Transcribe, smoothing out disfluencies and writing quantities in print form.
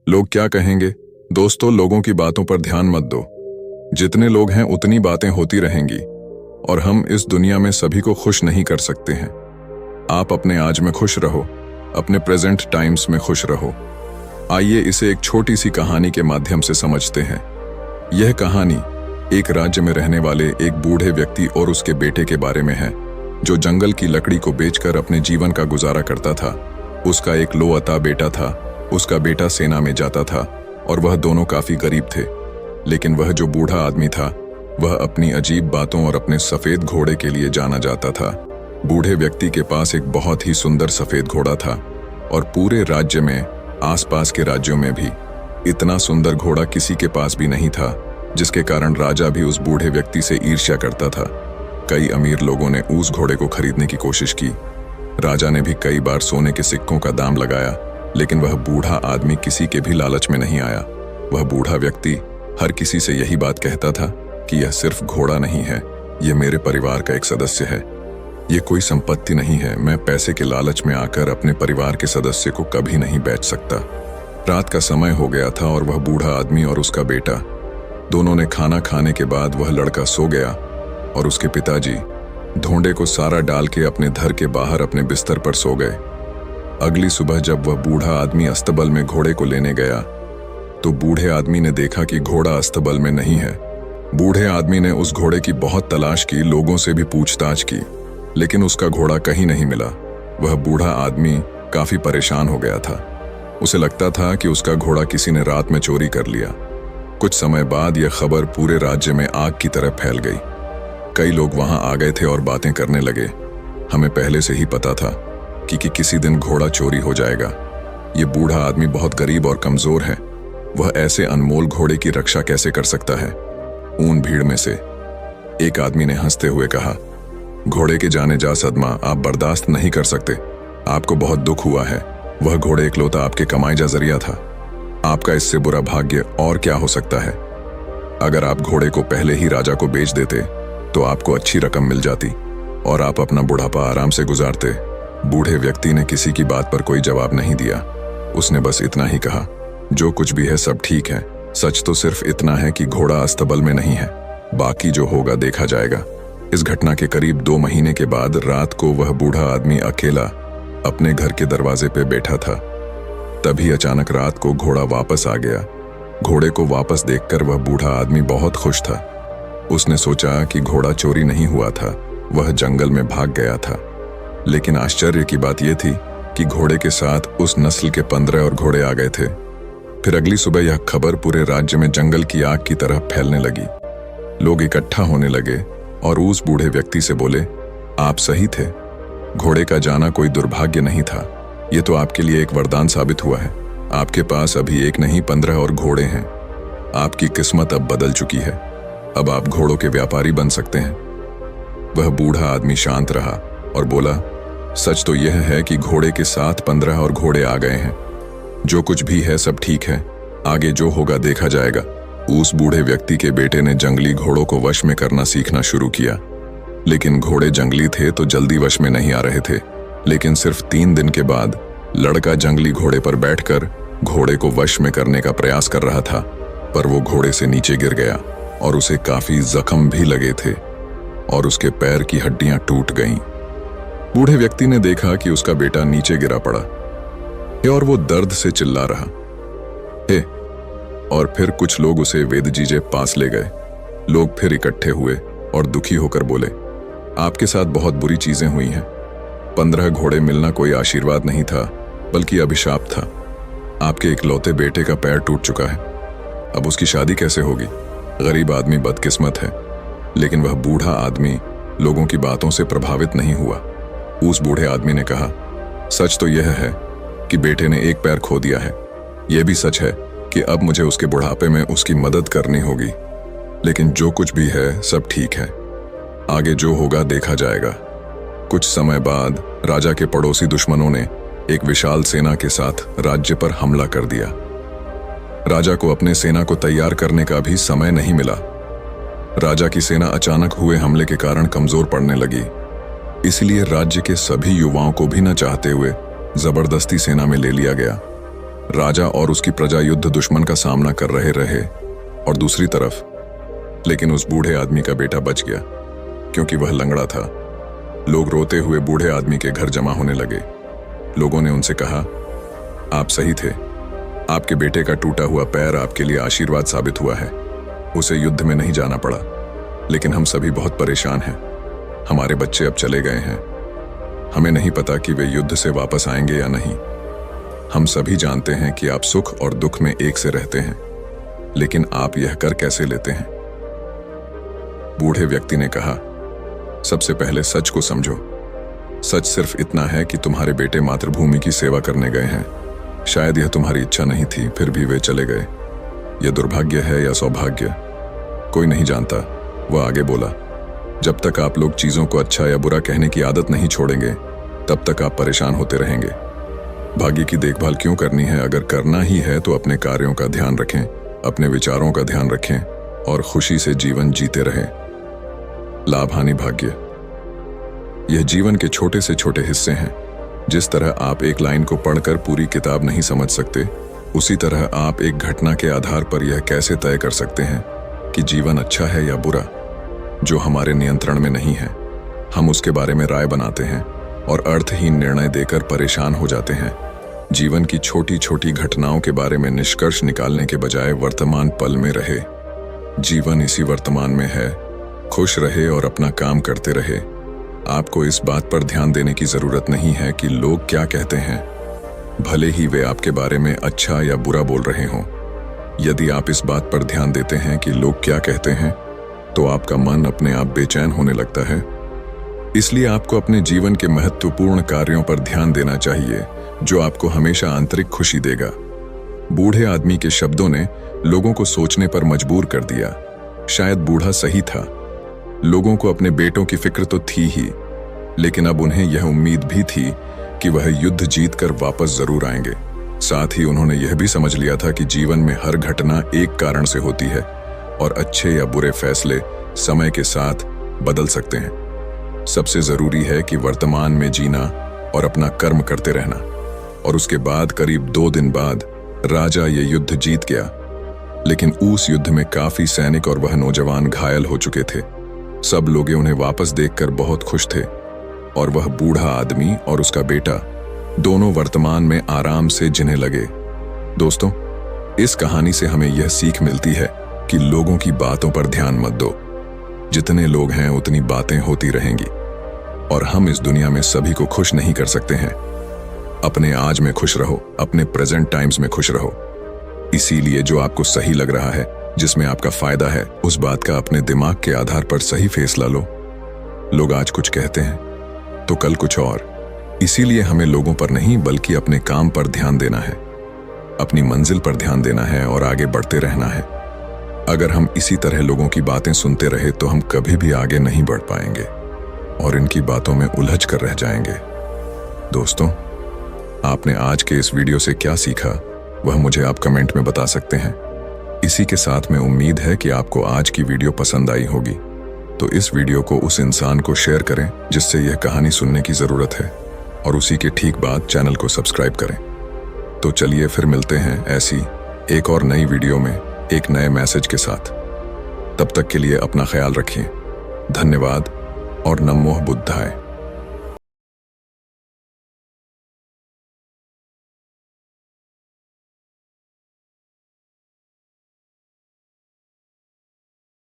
लोग क्या कहेंगे? दोस्तों, लोगों की बातों पर ध्यान मत दो। जितने लोग हैं उतनी बातें होती रहेंगी और हम इस दुनिया में सभी को खुश नहीं कर सकते हैं। आप अपने आज में खुश रहो, अपने प्रेजेंट टाइम्स में खुश रहो। आइए इसे एक छोटी सी कहानी के माध्यम से समझते हैं। यह कहानी एक राज्य में रहने वाले एक बूढ़े व्यक्ति और उसके बेटे के बारे में है, जो जंगल की लकड़ी को बेचकर अपने जीवन का गुजारा करता था। उसका एक लोअता बेटा था। उसका बेटा सेना में जाता था और वह दोनों काफी गरीब थे। लेकिन वह जो बूढ़ा आदमी था, वह अपनी अजीब बातों और अपने सफेद घोड़े के लिए जाना जाता था। बूढ़े व्यक्ति के पास एक बहुत ही सुंदर सफेद घोड़ा था और पूरे राज्य में, आसपास के राज्यों में भी इतना सुंदर घोड़ा किसी के पास भी नहीं था, जिसके कारण राजा भी उस बूढ़े व्यक्ति से ईर्ष्या करता था। कई अमीर लोगों ने उस घोड़े को खरीदने की कोशिश की। राजा ने भी कई बार सोने के सिक्कों का दाम लगाया, लेकिन वह बूढ़ा आदमी किसी के भी लालच में नहीं आया। वह बूढ़ा व्यक्ति हर किसी से यही बात कहता था कि यह सिर्फ घोड़ा नहीं है, यह मेरे परिवार का एक सदस्य है। यह कोई संपत्ति नहीं है। मैं पैसे के लालच में आकर अपने परिवार के सदस्य को कभी नहीं बेच सकता। रात का समय हो गया था और वह बूढ़ा आदमी और उसका बेटा दोनों ने खाना खाने के बाद वह लड़का सो गया और उसके पिताजी धोंडे को सारा डाल के अपने घर के बाहर अपने बिस्तर पर सो गए। अगली सुबह जब वह बूढ़ा आदमी अस्तबल में घोड़े को लेने गया, तो बूढ़े आदमी ने देखा कि घोड़ा अस्तबल में नहीं है। बूढ़े आदमी ने उस घोड़े की बहुत तलाश की, लोगों से भी पूछताछ की, लेकिन उसका घोड़ा कहीं नहीं मिला। वह बूढ़ा आदमी काफी परेशान हो गया था। उसे लगता था कि उसका घोड़ा किसी ने रात में चोरी कर लिया। कुछ समय बाद यह खबर पूरे राज्य में आग की तरह फैल गई। कई लोग वहां आ गए थे और बातें करने लगे। हमें पहले से ही पता था कि किसी दिन घोड़ा चोरी हो जाएगा। ये बूढ़ा आदमी बहुत गरीब और कमजोर है। वह ऐसे अनमोल घोड़े की रक्षा कैसे कर सकता है? ऊन भीड़ में से एक आदमी ने हंसते हुए कहा, घोड़े के जाने जा सदमा आप बर्दाश्त नहीं कर सकते। आपको बहुत दुख हुआ है। वह घोड़े इकलौता आपके कमाई जा जरिया था। आपका इससे बुरा भाग्य और क्या हो सकता है? अगर आप घोड़े को पहले ही राजा को बेच देते तो आपको अच्छी रकम मिल जाती और आप अपना बुढ़ापा आराम से गुजारते। बूढ़े व्यक्ति ने किसी की बात पर कोई जवाब नहीं दिया। उसने बस इतना ही कहा, जो कुछ भी है सब ठीक है। सच तो सिर्फ इतना है कि घोड़ा अस्तबल में नहीं है। बाकी जो होगा देखा जाएगा। इस घटना के करीब 2 महीने के बाद रात को वह बूढ़ा आदमी अकेला अपने घर के दरवाजे पे बैठा था। तभी अचानक रात को घोड़ा वापस आ गया। घोड़े को वापस देखकर वह बूढ़ा आदमी बहुत खुश था। उसने सोचा कि घोड़ा चोरी नहीं हुआ था, वह जंगल में भाग गया था। लेकिन आश्चर्य की बात यह थी कि घोड़े के साथ उस नस्ल के 15 और घोड़े आ गए थे। फिर अगली सुबह यह खबर पूरे राज्य में जंगल की आग की तरह फैलने लगी। लोग इकट्ठा होने लगे और उस बूढ़े व्यक्ति से बोले, आप सही थे। घोड़े का जाना कोई दुर्भाग्य नहीं था। यह तो आपके लिए एक वरदान साबित हुआ है। आपके पास अभी एक नहीं 15 और घोड़े हैं। आपकी किस्मत अब बदल चुकी है। अब आप घोड़ों के व्यापारी बन सकते हैं। वह बूढ़ा आदमी शांत रहा और बोला, सच तो यह है कि घोड़े के साथ 15 और घोड़े आ गए हैं। जो कुछ भी है सब ठीक है। आगे जो होगा देखा जाएगा। उस बूढ़े व्यक्ति के बेटे ने जंगली घोड़ों को वश में करना सीखना शुरू किया, लेकिन घोड़े जंगली थे तो जल्दी वश में नहीं आ रहे थे। लेकिन सिर्फ 3 दिन के बाद लड़का जंगली घोड़े पर बैठकर घोड़े को वश में करने का प्रयास कर रहा था, पर वो घोड़े से नीचे गिर गया और उसे काफी जख्म भी लगे थे और उसके पैर की हड्डियां टूट गईं। बूढ़े व्यक्ति ने देखा कि उसका बेटा नीचे गिरा पड़ा है और वो दर्द से चिल्ला रहा है। और फिर कुछ लोग उसे वेदजी के पास ले गए। लोग फिर इकट्ठे हुए और दुखी होकर बोले, आपके साथ बहुत बुरी चीजें हुई हैं। 15 घोड़े मिलना कोई आशीर्वाद नहीं था, बल्कि अभिशाप था। आपके इकलौते बेटे का पैर टूट चुका है। अब उसकी शादी कैसे होगी? गरीब आदमी बदकिस्मत है। लेकिन वह बूढ़ा आदमी लोगों की बातों से प्रभावित नहीं हुआ। उस बूढ़े आदमी ने कहा, सच तो यह है कि बेटे ने एक पैर खो दिया है। यह भी सच है कि अब मुझे उसके बुढ़ापे में उसकी मदद करनी होगी। लेकिन जो कुछ भी है सब ठीक है। आगे जो होगा देखा जाएगा। कुछ समय बाद राजा के पड़ोसी दुश्मनों ने एक विशाल सेना के साथ राज्य पर हमला कर दिया। राजा को अपने सेना को तैयार करने का भी समय नहीं मिला। राजा की सेना अचानक हुए हमले के कारण कमजोर पड़ने लगी। इसलिए राज्य के सभी युवाओं को भी न चाहते हुए जबरदस्ती सेना में ले लिया गया। राजा और उसकी प्रजा युद्ध दुश्मन का सामना कर रहे और दूसरी तरफ लेकिन उस बूढ़े आदमी का बेटा बच गया क्योंकि वह लंगड़ा था। लोग रोते हुए बूढ़े आदमी के घर जमा होने लगे। लोगों ने उनसे कहा, आप सही थे, आपके बेटे का टूटा हुआ पैर आपके लिए आशीर्वाद साबित हुआ है। उसे युद्ध में नहीं जाना पड़ा, लेकिन हम सभी बहुत परेशान हैं। हमारे बच्चे अब चले गए हैं। हमें नहीं पता कि वे युद्ध से वापस आएंगे या नहीं। हम सभी जानते हैं कि आप सुख और दुख में एक से रहते हैं, लेकिन आप यह कर कैसे लेते हैं? बूढ़े व्यक्ति ने कहा, सबसे पहले सच को समझो। सच सिर्फ इतना है कि तुम्हारे बेटे मातृभूमि की सेवा करने गए हैं। शायद यह तुम्हारी इच्छा नहीं थी, फिर भी वे चले गए। यह दुर्भाग्य है या सौभाग्य, कोई नहीं जानता। वह आगे बोला, जब तक आप लोग चीजों को अच्छा या बुरा कहने की आदत नहीं छोड़ेंगे, तब तक आप परेशान होते रहेंगे। भाग्य की देखभाल क्यों करनी है? अगर करना ही है तो अपने कार्यों का ध्यान रखें, अपने विचारों का ध्यान रखें और खुशी से जीवन जीते रहें। लाभ हानि भाग्य, यह जीवन के छोटे से छोटे हिस्से हैं। जिस तरह आप एक लाइन को पढ़कर पूरी किताब नहीं समझ सकते, उसी तरह आप एक घटना के आधार पर यह कैसे तय कर सकते हैं कि जीवन अच्छा है या बुरा। जो हमारे नियंत्रण में नहीं है, हम उसके बारे में राय बनाते हैं और अर्थहीन निर्णय देकर परेशान हो जाते हैं। जीवन की छोटी छोटी घटनाओं के बारे में निष्कर्ष निकालने के बजाय वर्तमान पल में रहे। जीवन इसी वर्तमान में है। खुश रहे और अपना काम करते रहे। आपको इस बात पर ध्यान देने की जरूरत नहीं है कि लोग क्या कहते हैं, भले ही वे आपके बारे में अच्छा या बुरा बोल रहे हों। यदि आप इस बात पर ध्यान देते हैं कि लोग क्या कहते हैं, तो आपका मन अपने आप बेचैन होने लगता है। इसलिए आपको अपने जीवन के महत्वपूर्ण कार्यों पर ध्यान देना चाहिए, जो आपको हमेशा आंतरिक खुशी देगा। बूढ़े आदमी के शब्दों ने लोगों को सोचने पर मजबूर कर दिया। शायद बूढ़ा सही था। लोगों को अपने बेटों की फिक्र तो थी ही, लेकिन अब उन्हें यह उम्मीद भी थी कि वह युद्ध जीतकर वापस जरूर आएंगे। साथ ही उन्होंने यह भी समझ लिया था कि जीवन में हर घटना एक कारण से होती है और अच्छे या बुरे फैसले समय के साथ बदल सकते हैं। सबसे जरूरी है कि वर्तमान में जीना और अपना कर्म करते रहना। और उसके बाद करीब 2 दिन बाद राजा ये युद्ध जीत गया, लेकिन उस युद्ध में काफी सैनिक और वह नौजवान घायल हो चुके थे। सब लोग उन्हें वापस देखकर बहुत खुश थे और वह बूढ़ा आदमी और उसका बेटा दोनों वर्तमान में आराम से जीने लगे। दोस्तों, इस कहानी से हमें यह सीख मिलती है कि लोगों की बातों पर ध्यान मत दो। जितने लोग हैं उतनी बातें होती रहेंगी और हम इस दुनिया में सभी को खुश नहीं कर सकते हैं। अपने आज में खुश रहो, अपने प्रेजेंट टाइम्स में खुश रहो। इसीलिए जो आपको सही लग रहा है, जिसमें आपका फायदा है, उस बात का अपने दिमाग के आधार पर सही फैसला लो। लोग आज कुछ कहते हैं तो कल कुछ और। इसीलिए हमें लोगों पर नहीं बल्कि अपने काम पर ध्यान देना है, अपनी मंजिल पर ध्यान देना है और आगे बढ़ते रहना है। अगर हम इसी तरह लोगों की बातें सुनते रहे तो हम कभी भी आगे नहीं बढ़ पाएंगे और इनकी बातों में उलझ कर रह जाएंगे। दोस्तों, आपने आज के इस वीडियो से क्या सीखा, वह मुझे आप कमेंट में बता सकते हैं। इसी के साथ में उम्मीद है कि आपको आज की वीडियो पसंद आई होगी, तो इस वीडियो को उस इंसान को शेयर करें जिससे यह कहानी सुनने की जरूरत है, और उसी के ठीक बाद चैनल को सब्सक्राइब करें। तो चलिए फिर मिलते हैं ऐसी एक और नई वीडियो में एक नए मैसेज के साथ। तब तक के लिए अपना ख्याल रखिए। धन्यवाद और नमो बुद्धाय।